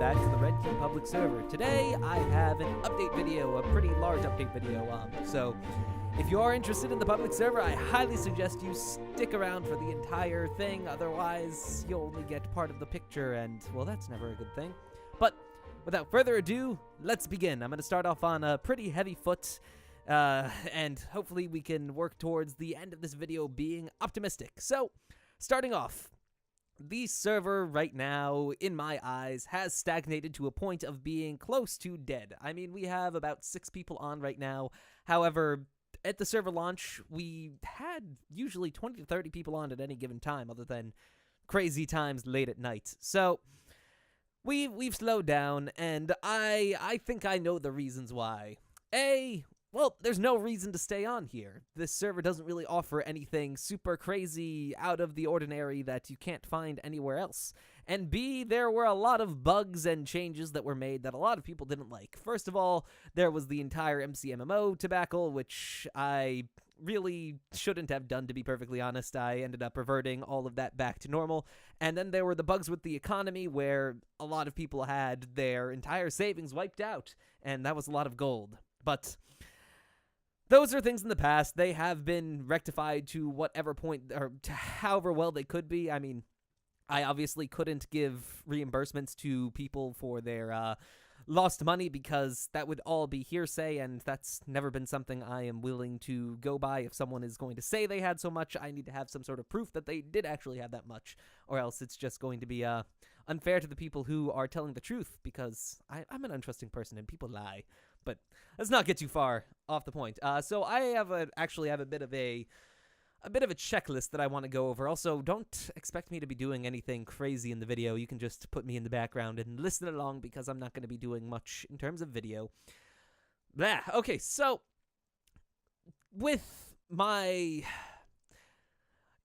back to the Redcubed public server. Today, I have an update video, a pretty large update video, so if you are interested in the public server, I highly suggest you stick around for the entire thing, otherwise you'll only get part of the picture, and, well, that's never a good thing. But, without further ado, let's begin. I'm going to start off on a pretty heavy foot, and hopefully we can work towards the end of this video being optimistic. So, starting off, the server right now, in my eyes, has stagnated to a point of being close to dead. I mean, we have about 6 people on right now. However, at the server launch, we had usually 20 to 30 people on at any given time, other than crazy times late at night. So, we've slowed down, and I think I know the reasons why. Well, there's no reason to stay on here. This server doesn't really offer anything super crazy out of the ordinary that you can't find anywhere else. And B, there were a lot of bugs and changes that were made that a lot of people didn't like. First of all, there was the entire MCMMO debacle, which I really shouldn't have done, to be perfectly honest. I ended up reverting all of that back to normal. And then there were the bugs with the economy, where a lot of people had their entire savings wiped out, and that was a lot of gold. But those are things in the past. They have been rectified to whatever point, or to however well they could be. I mean, I obviously couldn't give reimbursements to people for their lost money, because that would all be hearsay, and that's never been something I am willing to go by. If someone is going to say they had so much, I need to have some sort of proof that they did actually have that much, or else it's just going to be unfair to the people who are telling the truth, because I'm an untrusting person and people lie. But let's not get too far off the point. So I actually have a bit of a checklist that I want to go over. Also, don't expect me to be doing anything crazy in the video. You can just put me in the background and listen along, because I'm not going to be doing much in terms of video. Blah. Okay, so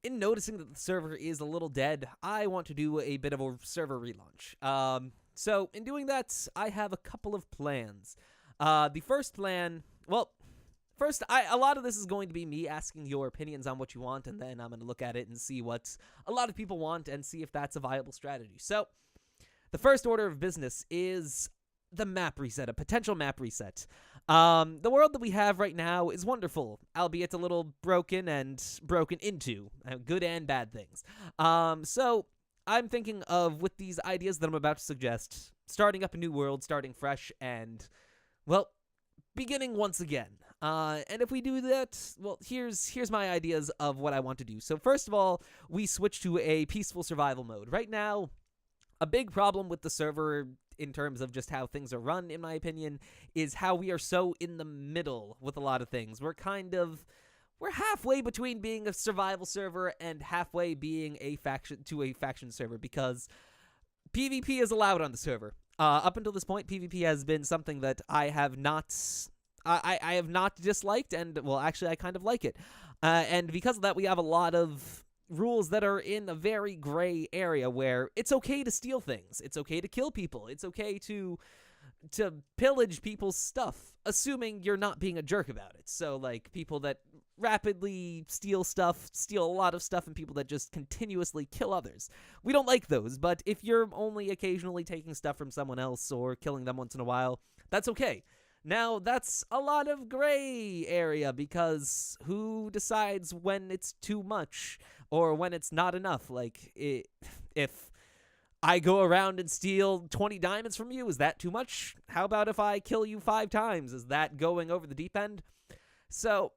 in noticing that the server is a little dead, I want to do a bit of a server relaunch. So in doing that, I have a couple of plans. The first plan, well, first, a lot of this is going to be me asking your opinions on what you want, and then I'm going to look at it and see what a lot of people want and see if that's a viable strategy. So, the first order of business is the map reset, a potential map reset. The world that we have right now is wonderful, albeit a little broken and broken into, good and bad things. So, I'm thinking of, with these ideas that I'm about to suggest, starting up a new world, starting fresh, and, well, beginning once again. And if we do that, well, here's my ideas of what I want to do. So first of all, we switch to a peaceful survival mode. Right now, a big problem with the server, in terms of just how things are run, in my opinion, is how we are so in the middle with a lot of things. We're halfway between being a survival server and halfway being a faction server, because PvP is allowed on the server. Up until this point, PvP has been something that I have not disliked, and, well, actually, I kind of like it. And because of that, we have a lot of rules that are in a very gray area, where it's okay to steal things, it's okay to kill people, it's okay to pillage people's stuff, assuming you're not being a jerk about it. So, like, people that rapidly steal a lot of stuff, and people that just continuously kill others. We don't like those, but if you're only occasionally taking stuff from someone else or killing them once in a while, that's okay. Now, that's a lot of gray area, because who decides when it's too much or when it's not enough? Like, if I go around and steal 20 diamonds from you, is that too much? How about if I kill you 5 times? Is that going over the deep end? So,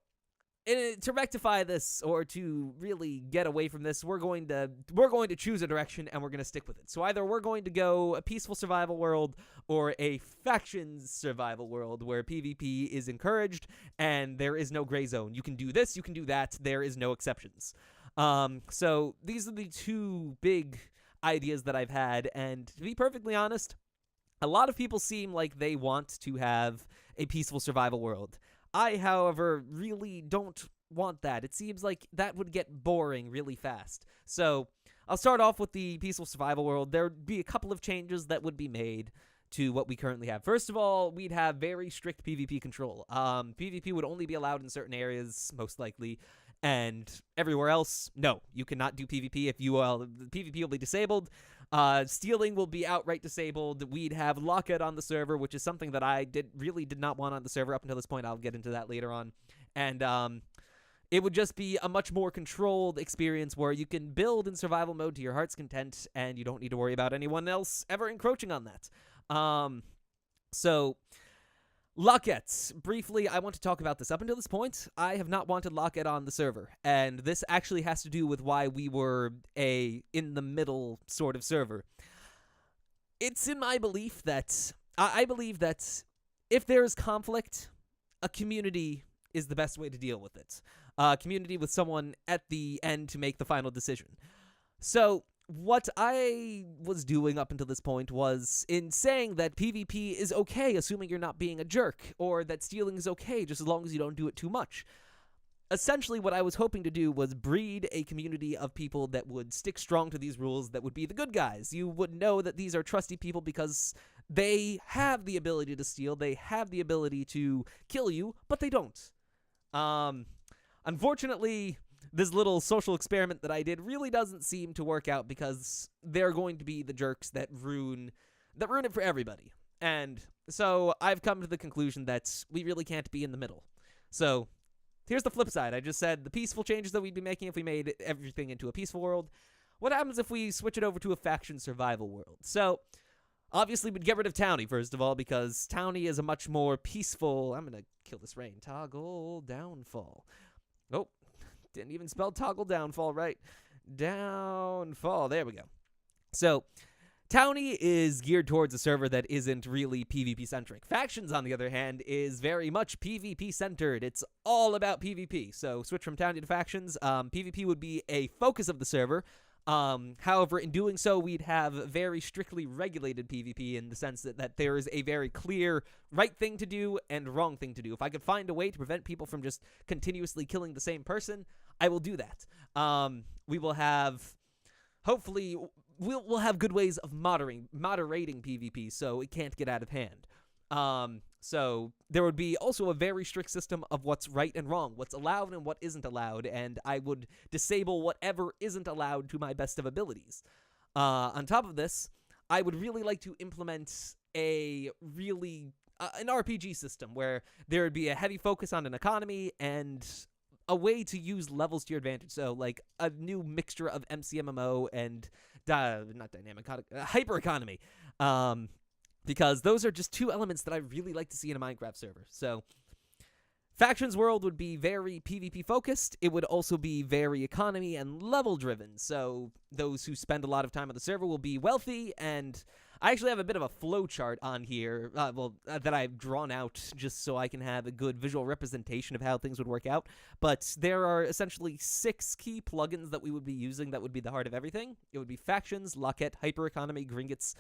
to rectify this, or to really get away from this, we're going to choose a direction, and we're going to stick with it. So either we're going to go a peaceful survival world, or a factions survival world, where PvP is encouraged and there is no gray zone. You can do this, you can do that, there is no exceptions. So these are the 2 big ideas that I've had, and to be perfectly honest, a lot of people seem like they want to have a peaceful survival world. I, however, really don't want that. It seems like that would get boring really fast. So, I'll start off with the peaceful survival world. There would be a couple of changes that would be made to what we currently have. First of all, we'd have very strict PvP control. PvP would only be allowed in certain areas, most likely, and everywhere else, no. You cannot do PvP if PvP will be disabled. Stealing will be outright disabled. We'd have Locket on the server, which is something that I really did not want on the server up until this point. I'll get into that later on. And it would just be a much more controlled experience where you can build in survival mode to your heart's content, and you don't need to worry about anyone else ever encroaching on that. So, Lockets. Briefly, I want to talk about this. Up until this point, I have not wanted Locket on the server, and this actually has to do with why we were a in-the-middle sort of server. It's in my belief that, I believe that if there is conflict, a community is the best way to deal with it. Community with someone at the end to make the final decision. So, what I was doing up until this point was in saying that PvP is okay, assuming you're not being a jerk, or that stealing is okay, just as long as you don't do it too much. Essentially, what I was hoping to do was breed a community of people that would stick strong to these rules, that would be the good guys. You would know that these are trusty people because they have the ability to steal, they have the ability to kill you, but they don't. Unfortunately, this little social experiment that I did really doesn't seem to work out because they're going to be the jerks that ruin it for everybody. And so I've come to the conclusion that we really can't be in the middle. So here's the flip side. I just said the peaceful changes that we'd be making if we made everything into a peaceful world. What happens if we switch it over to a faction survival world? So obviously we'd get rid of Townie, first of all, because Townie is a much more peaceful... I'm going to kill this rain. Toggle downfall. Oh, didn't even spell toggle downfall right. Downfall. There we go. So, Townie is geared towards a server that isn't really PvP-centric. Factions, on the other hand, is very much PvP-centered. It's all about PvP. So, switch from Townie to Factions. PvP would be a focus of the server. However, in doing so, we'd have very strictly regulated PvP in the sense that there is a very clear right thing to do and wrong thing to do. If I could find a way to prevent people from just continuously killing the same person, I will do that. We will have, hopefully, we'll have good ways of moderating PvP so it can't get out of hand. So there would be also a very strict system of what's right and wrong, what's allowed and what isn't allowed, and I would disable whatever isn't allowed to my best of abilities. On top of this, I would really like to implement an RPG system where there would be a heavy focus on an economy and a way to use levels to your advantage. So, like, a new mixture of MCMMO and, not dynamic, hyper economy. Because those are just two elements that I really like to see in a Minecraft server. So, Factions World would be very PvP focused. It would also be very economy and level driven. So, those who spend a lot of time on the server will be wealthy, and I actually have a bit of a flow chart on here, that I've drawn out just so I can have a good visual representation of how things would work out. But there are essentially 6 key plugins that we would be using that would be the heart of everything. It would be Factions, Locket, Hyper Economy, Gringotts,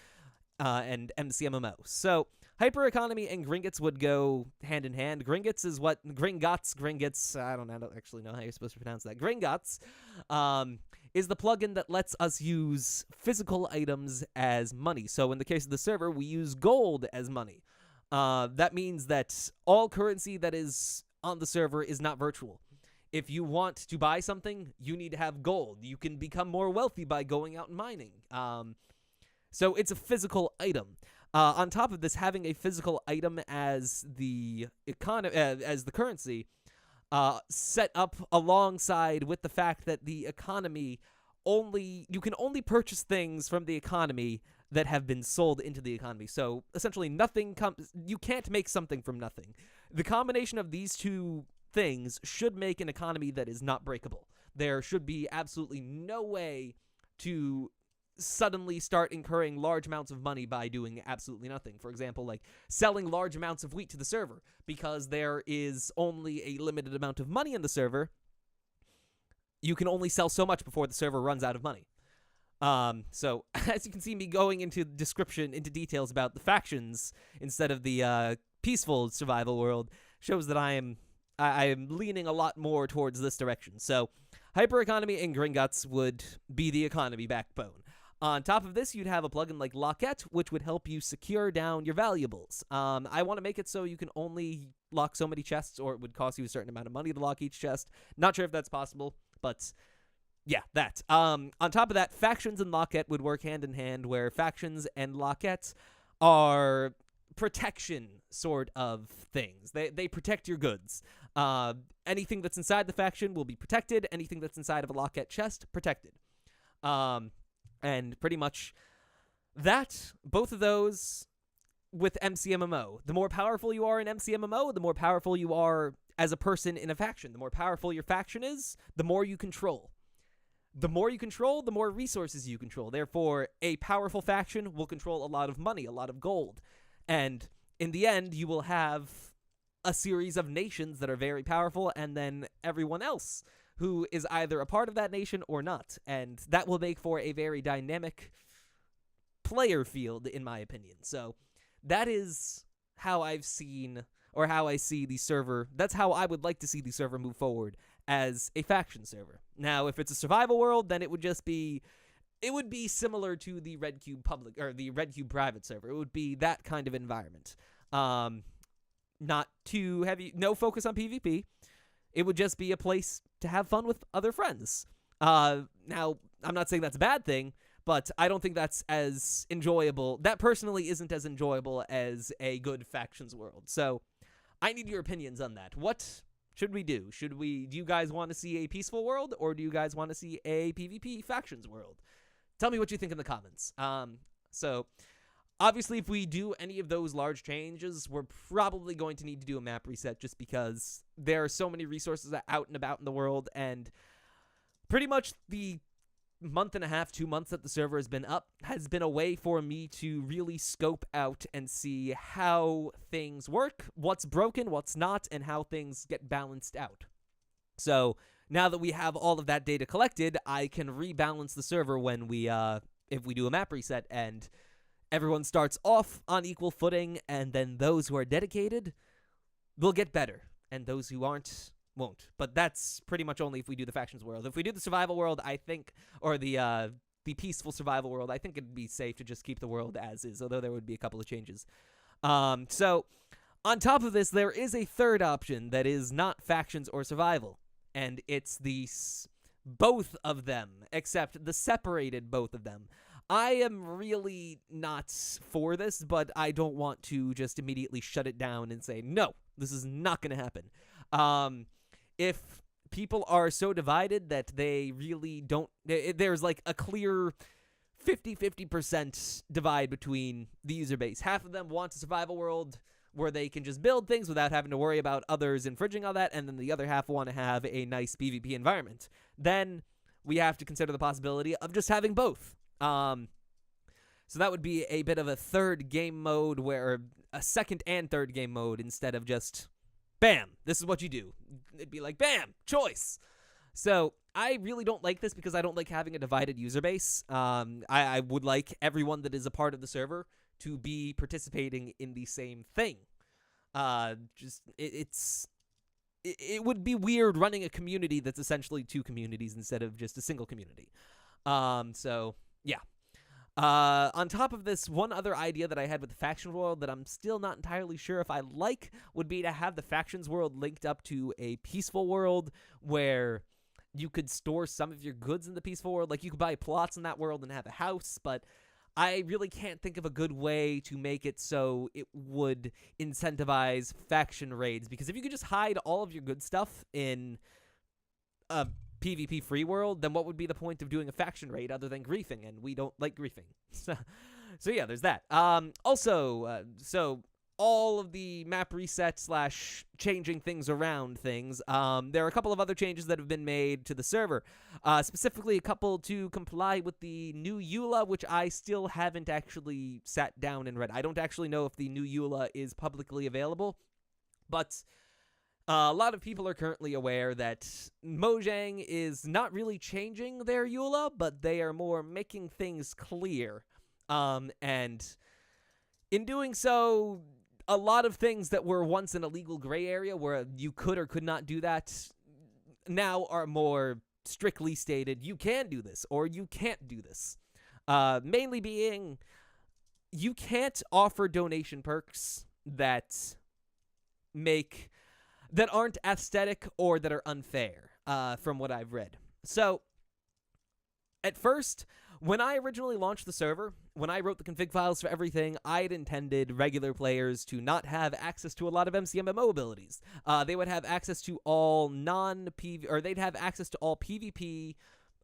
and MCMMO. So, Hyper Economy and Gringotts would go hand in hand. Gringotts is what... Gringotts, I don't actually know how you're supposed to pronounce that. Gringotts is the plugin that lets us use physical items as money. So, in the case of the server, we use gold as money. That means that all currency that is on the server is not virtual. If you want to buy something, you need to have gold. You can become more wealthy by going out and mining. So it's a physical item. On top of this, having a physical item as the currency, set up alongside with the fact that the economy you can only purchase things from the economy that have been sold into the economy. So essentially, you can't make something from nothing. The combination of these two things should make an economy that is not breakable. There should be absolutely no way to suddenly start incurring large amounts of money by doing absolutely nothing. For example, like selling large amounts of wheat to the server. Because there is only a limited amount of money in the server, you can only sell so much before the server runs out of money. So, as you can see me going into details about the factions instead of the peaceful survival world, shows that I am leaning a lot more towards this direction. So, Hyper Economy and Gringotts would be the economy backbone. On top of this, you'd have a plugin like Locket, which would help you secure down your valuables. I want to make it so you can only lock so many chests, or it would cost you a certain amount of money to lock each chest. Not sure if that's possible, but Yeah, that. On top of that, factions and Lockette would work hand in hand, where factions and Lockette are protection sort of things. They protect your goods. Anything that's inside the faction will be protected. Anything that's inside of a Lockette chest, protected. And pretty much that, both of those with MCMMO. The more powerful you are in MCMMO, the more powerful you are as a person in a faction. The more powerful your faction is, the more you control. The more you control, the more resources you control. Therefore, a powerful faction will control a lot of money, a lot of gold. And in the end, you will have a series of nations that are very powerful, and then everyone else who is either a part of that nation or not. And that will make for a very dynamic player field, in my opinion. So that is how I've seen, or how I see the server. That's how I would like to see the server move forward, as a faction server. Now, if it's a survival world, then it would be similar to the Redcubed public, or the Redcubed private server. It would be that kind of environment. Not too heavy, no focus on PvP. It would just be a place to have fun with other friends. Now, I'm not saying that's a bad thing, but I don't think that's as enjoyable. That personally isn't as enjoyable as a good factions world. So I need your opinions on that. What should we do? Do you guys want to see a peaceful world, or do you guys want to see a PvP factions world? Tell me what you think in the comments. So obviously, if we do any of those large changes, we're probably going to need to do a map reset, just because there are so many resources out and about in the world, and pretty much the month and a half, 2 months that the server has been up has been a way for me to really scope out and see how things work, what's broken, what's not, and how things get balanced out. So now that we have all of that data collected, I can rebalance the server when we, if we do a map reset, and everyone starts off on equal footing, and then those who are dedicated will get better, and those who aren't won't. But that's pretty much only if we do the factions world. If we do the survival world, I think, or the peaceful survival world, I think it'd be safe to just keep the world as is, although there would be a couple of changes. So on top of this, there is a third option that is not factions or survival, and it's both of them, except the separated both of them. I am really not for this, but I don't want to just immediately shut it down and say, no, this is not going to happen. If people are so divided that they really don't, there's like a clear 50-50% divide between the user base. Half of them want a survival world where they can just build things without having to worry about others infringing all that, and then the other half want to have a nice PvP environment. Then we have to consider the possibility of just having both. So that would be a bit of a third game mode, where a second and third game mode, instead of just bam, this is what you do. It'd be like, bam, choice. So I really don't like this, because I don't like having a divided user base. I would like everyone that is a part of the server to be participating in the same thing. It would be weird running a community that's essentially two communities instead of just a single community. So yeah. On top of this, one other idea that I had with the faction world that I'm still not entirely sure if I like would be to have the factions world linked up to a peaceful world, where you could store some of your goods in the peaceful world. Like, you could buy plots in that world and have a house, but I really can't think of a good way to make it so it would incentivize faction raids, because if you could just hide all of your good stuff in a PvP free world, then what would be the point of doing a faction raid other than griefing? And we don't like griefing. So yeah, there's that. So all of the map reset / changing things around things, there are a couple of other changes that have been made to the server, specifically a couple to comply with the new EULA, which I still haven't actually sat down and read. I don't actually know if the new EULA is publicly available, but a lot of people are currently aware that Mojang is not really changing their EULA, but they are more making things clear. And in doing so, a lot of things that were once an illegal gray area where you could or could not do that now are more strictly stated, you can do this or you can't do this. Mainly being, you can't offer donation perks that aren't aesthetic or that are unfair, from what I've read. So at first, when I originally launched the server, when I wrote the config files for everything, I had intended regular players to not have access to a lot of MCMMO abilities. They would have access to all non-PvP, or they'd have access to all PvP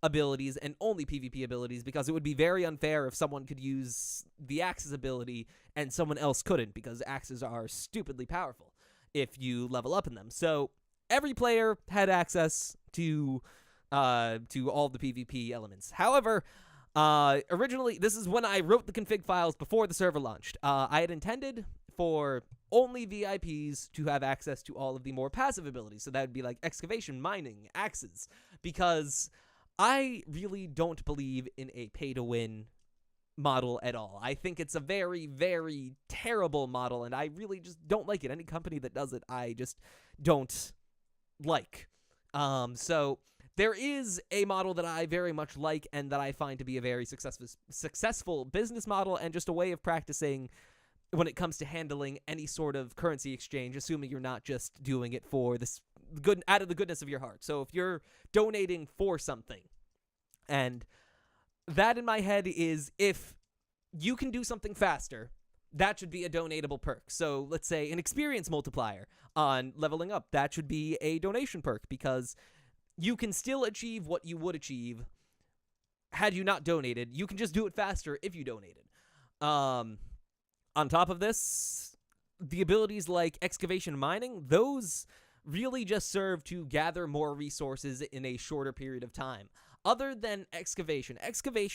abilities and only PvP abilities, because it would be very unfair if someone could use the Axe's ability and someone else couldn't, because Axes are stupidly powerful if you level up in them. So every player had access to all the PvP elements. However, originally, this is when I wrote the config files before the server launched. I had intended for only VIPs to have access to all of the more passive abilities. So that would be like excavation, mining, axes, because I really don't believe in a pay-to-win model at all. I think it's a very, very terrible model, and I really just don't like it. Any company that does it, I just don't like. So there is a model that I very much like and that I find to be a very successful business model, and just a way of practicing when it comes to handling any sort of currency exchange, assuming you're not just doing it for this good out of the goodness of your heart. So if you're donating for something, and that in my head is, if you can do something faster, that should be a donatable perk. So let's say an experience multiplier on leveling up, that should be a donation perk, because you can still achieve what you would achieve had you not donated. You can just do it faster if you donated. On top of this, the abilities like excavation and mining, those really just serve to gather more resources in a shorter period of time. Other than excavation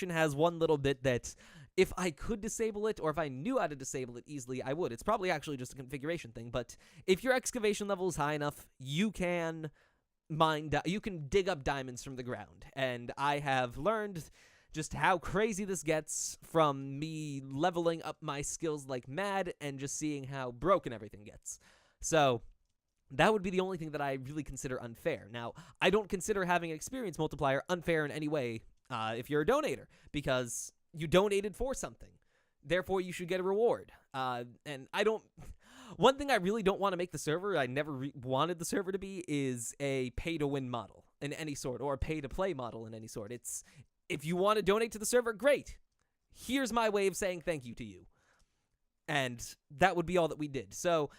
has one little bit that if I could disable it, or if I knew how to disable it easily, I would. It's probably actually just a configuration thing, but if your excavation level is high enough, you can you can dig up diamonds from the ground. And I have learned just how crazy this gets from me leveling up my skills like mad and just seeing how broken everything gets. So that would be the only thing that I really consider unfair. Now, I don't consider having an experience multiplier unfair in any way if you're a donator, because you donated for something. Therefore, you should get a reward. And I don't... One thing I really don't want to make the server, I never wanted the server to be, is a pay-to-win model in any sort, or a pay-to-play model in any sort. It's, if you want to donate to the server, great. Here's my way of saying thank you to you. And that would be all that we did. So,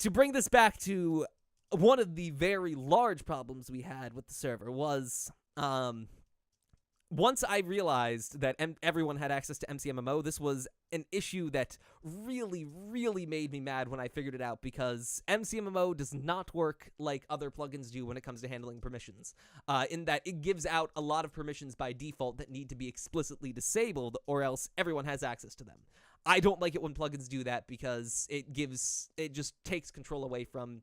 to bring this back to one of the very large problems we had with the server was, once I realized that everyone had access to MCMMO, this was an issue that really, really made me mad when I figured it out, because MCMMO does not work like other plugins do when it comes to handling permissions, in that it gives out a lot of permissions by default that need to be explicitly disabled, or else everyone has access to them. I don't like it when plugins do that, because it just takes control away from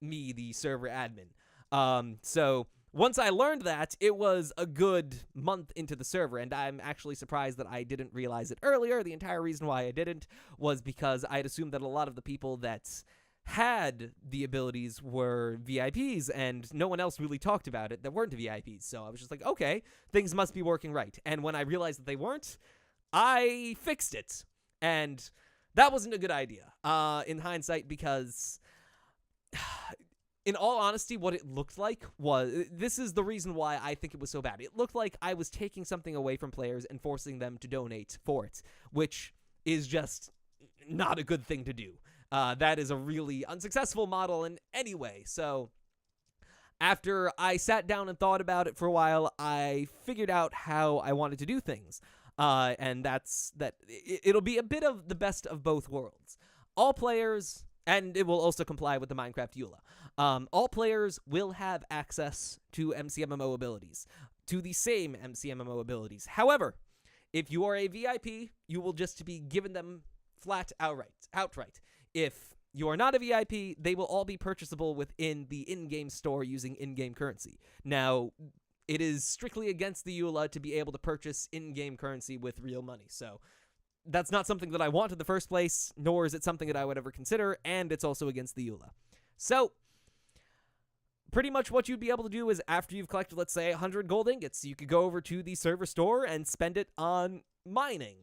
me, the server admin. So once I learned that, it was a good month into the server, and I'm actually surprised that I didn't realize it earlier. The entire reason why I didn't was because I had assumed that a lot of the people that had the abilities were VIPs, and no one else really talked about it that weren't VIPs. So I was just like, okay, things must be working right. And when I realized that they weren't, I fixed it. And that wasn't a good idea, in hindsight, because in all honesty, what it looked like was, this is the reason why I think it was so bad. It looked like I was taking something away from players and forcing them to donate for it, which is just not a good thing to do. That is a really unsuccessful model in any way. So after I sat down and thought about it for a while, I figured out how I wanted to do things. And that's that. It'll be a bit of the best of both worlds. All players, and it will also comply with the Minecraft EULA. All players will have access to MCMMO abilities, to the same MCMMO abilities. However, if you are a VIP, you will just be given them flat outright. If you are not a VIP, they will all be purchasable within the in-game store using in-game currency. Now, it is strictly against the EULA to be able to purchase in-game currency with real money. So that's not something that I want in the first place, nor is it something that I would ever consider, and it's also against the EULA. So pretty much what you'd be able to do is, after you've collected, let's say, 100 gold ingots, you could go over to the server store and spend it on mining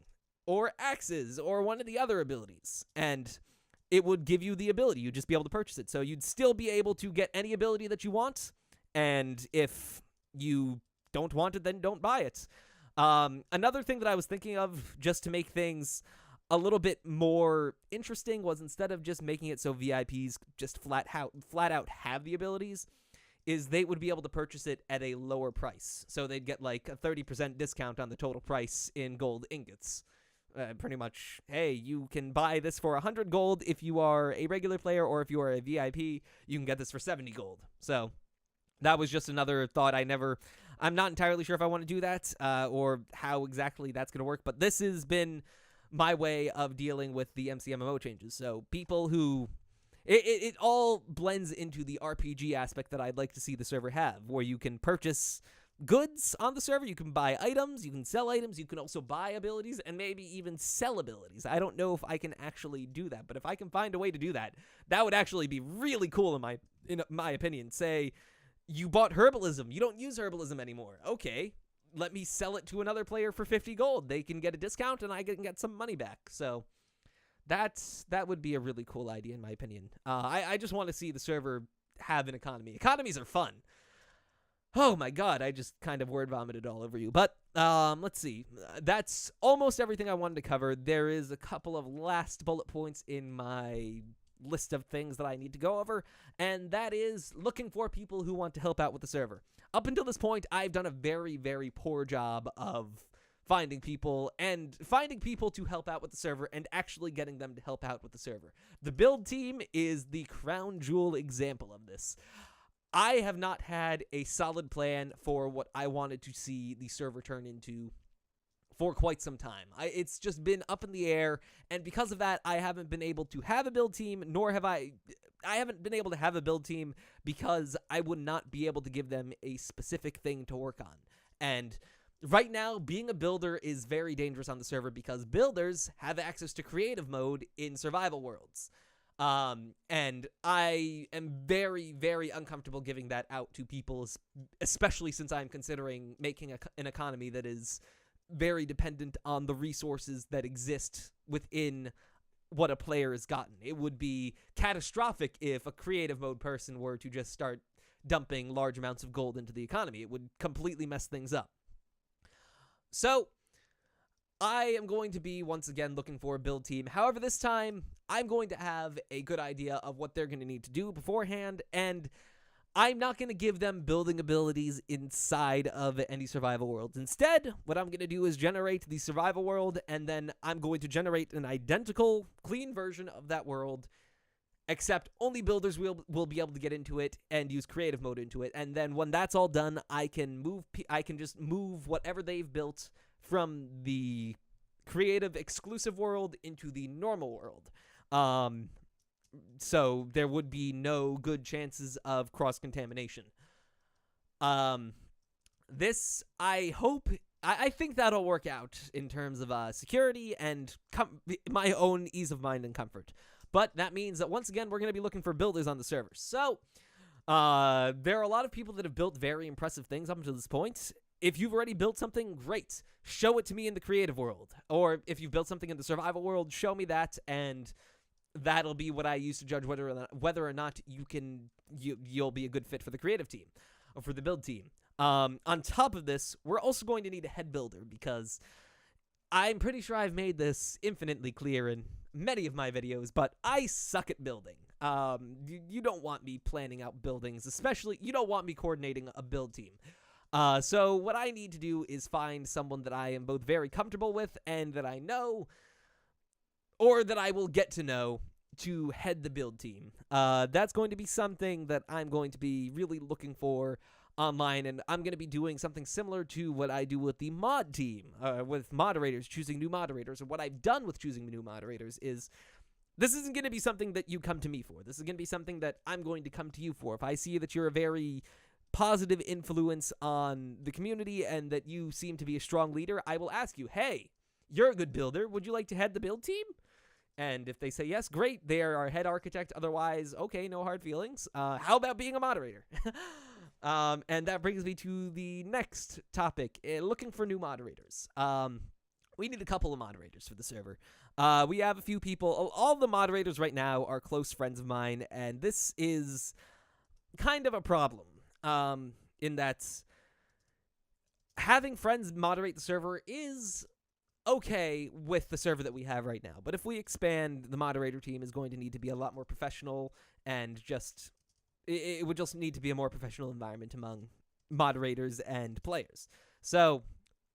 or axes or one of the other abilities. And it would give you the ability. You'd just be able to purchase it. So you'd still be able to get any ability that you want. And if you don't want it, then don't buy it. Another thing that I was thinking of, just to make things a little bit more interesting, was instead of just making it so VIPs just flat out have the abilities, is they would be able to purchase it at a lower price. So they'd get like a 30% discount on the total price in gold ingots. Pretty much, hey, you can buy this for 100 gold if you are a regular player, or if you are a VIP, you can get this for 70 gold. So that was just another thought. I'm not entirely sure if I want to do that or how exactly that's going to work, but this has been my way of dealing with the MCMMO changes. So people who... It all blends into the RPG aspect that I'd like to see the server have, where you can purchase goods on the server, you can buy items, you can sell items, you can also buy abilities, and maybe even sell abilities. I don't know if I can actually do that, but if I can find a way to do that, that would actually be really cool in my opinion. Say, you bought herbalism, you don't use herbalism anymore. Okay, let me sell it to another player for 50 gold. They can get a discount, and I can get some money back. So that would be a really cool idea, in my opinion. I just want to see the server have an economy. Economies are fun. Oh my god, I just kind of word vomited all over you. But let's see. That's almost everything I wanted to cover. There is a couple of last bullet points in my list of things that I need to go over, and that is looking for people who want to help out with the server. Up until this point, I've done a very, very poor job of finding people to help out with the server and actually getting them to help out with the server. The build team is the crown jewel example of this. I have not had a solid plan for what I wanted to see the server turn into for quite some time. It's just been up in the air, and because of that, I haven't been able to have a build team, nor have I haven't been able to have a build team because I would not be able to give them a specific thing to work on. And right now, being a builder is very dangerous on the server because builders have access to creative mode in survival worlds. And I am very, very uncomfortable giving that out to people, especially since I'm considering making an economy that is very dependent on the resources that exist within what a player has gotten. It would be catastrophic if a creative mode person were to just start dumping large amounts of gold into the economy. It would completely mess things up. So I am going to be, once again, looking for a build team. However, this time, I'm going to have a good idea of what they're going to need to do beforehand, and I'm not going to give them building abilities inside of any survival world. Instead, what I'm going to do is generate the survival world, and then I'm going to generate an identical, clean version of that world, except only builders will be able to get into it and use creative mode into it. And then when that's all done, I can just move whatever they've built from the creative exclusive world into the normal world. So there would be no good chances of cross-contamination. This, I think that'll work out in terms of security and my own ease of mind and comfort. But that means that, once again, we're going to be looking for builders on the server. So there are a lot of people that have built very impressive things up until this point. If you've already built something, great. Show it to me in the creative world. Or if you've built something in the survival world, show me that, and that'll be what I use to judge whether or not you'll be a good fit for the creative team or for the build team. On top of this, we're also going to need a head builder, because I'm pretty sure I've made this infinitely clear in many of my videos, but I suck at building. You don't want me planning out buildings, especially you don't want me coordinating a build team. So what I need to do is find someone that I am both very comfortable with and that I know, or that I will get to know, to head the build team. That's going to be something that I'm going to be really looking for online, and I'm going to be doing something similar to what I do with the mod team, with moderators, choosing new moderators. And what I've done with choosing new moderators is, this isn't going to be something that you come to me for. This is going to be something that I'm going to come to you for. If I see that you're a very positive influence on the community and that you seem to be a strong leader, I will ask you, hey, you're a good builder. Would you like to head the build team? And if they say yes, great, they are our head architect. Otherwise, okay, no hard feelings. How about being a moderator? And that brings me to the next topic, looking for new moderators. We need a couple of moderators for the server. We have a few people. All the moderators right now are close friends of mine, and this is kind of a problem, in that having friends moderate the server is okay with the server that we have right now. But if we expand, the moderator team is going to need to be a lot more professional, and it would just need to be a more professional environment among moderators and players. So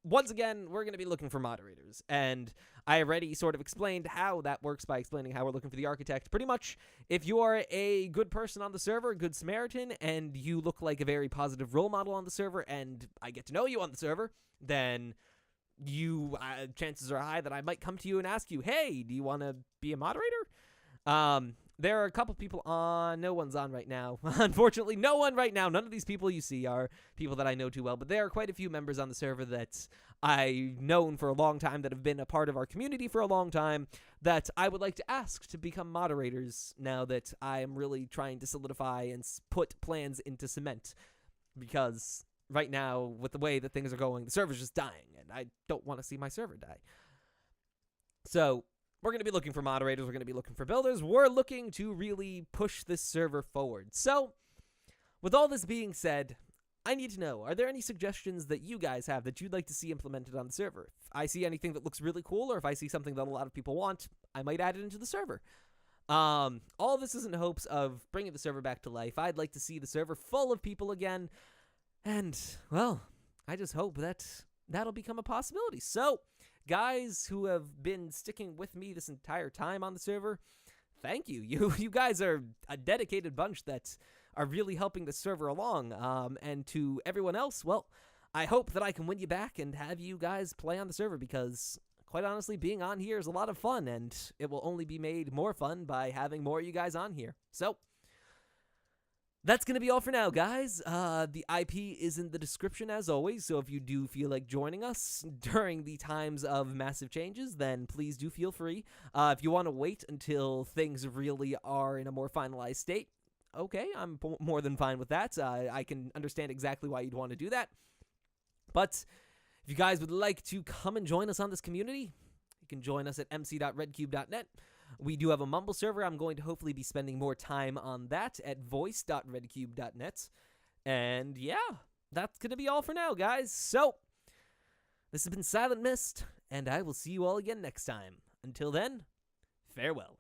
once again, we're going to be looking for moderators, and I already sort of explained how that works by explaining how we're looking for the architect. Pretty much, if you are a good person on the server, a good Samaritan, and you look like a very positive role model on the server, and I get to know you on the server, then chances are high that I might come to you and ask you, hey, do you want to be a moderator? There are a couple people on. No one's on right now. Unfortunately, no one right now. None of these people you see are people that I know too well, but there are quite a few members on the server that I've known for a long time, that have been a part of our community for a long time, that I would like to ask to become moderators now that I am really trying to solidify and put plans into cement. Because right now, with the way that things are going, the server's just dying, and I don't want to see my server die. So we're going to be looking for moderators. We're going to be looking for builders. We're looking to really push this server forward. So with all this being said, I need to know, are there any suggestions that you guys have that you'd like to see implemented on the server? If I see anything that looks really cool, or if I see something that a lot of people want, I might add it into the server. All this is in hopes of bringing the server back to life. I'd like to see the server full of people again. And, well, I just hope that that'll become a possibility. So, guys who have been sticking with me this entire time on the server, thank you. You guys are a dedicated bunch that are really helping the server along. And to everyone else, well, I hope that I can win you back and have you guys play on the server, because quite honestly, being on here is a lot of fun, and it will only be made more fun by having more of you guys on here. So that's going to be all for now, guys. The IP is in the description as always, so if you do feel like joining us during the times of massive changes, then please do feel free. If you want to wait until things really are in a more finalized state, okay, I'm more than fine with that. I can understand exactly why you'd want to do that. But if you guys would like to come and join us on this community, you can join us at mc.redcubed.net. We do have a Mumble server. I'm going to hopefully be spending more time on that at voice.redcubed.net. And yeah, that's going to be all for now, guys. So, this has been Silent Mist, and I will see you all again next time. Until then, farewell.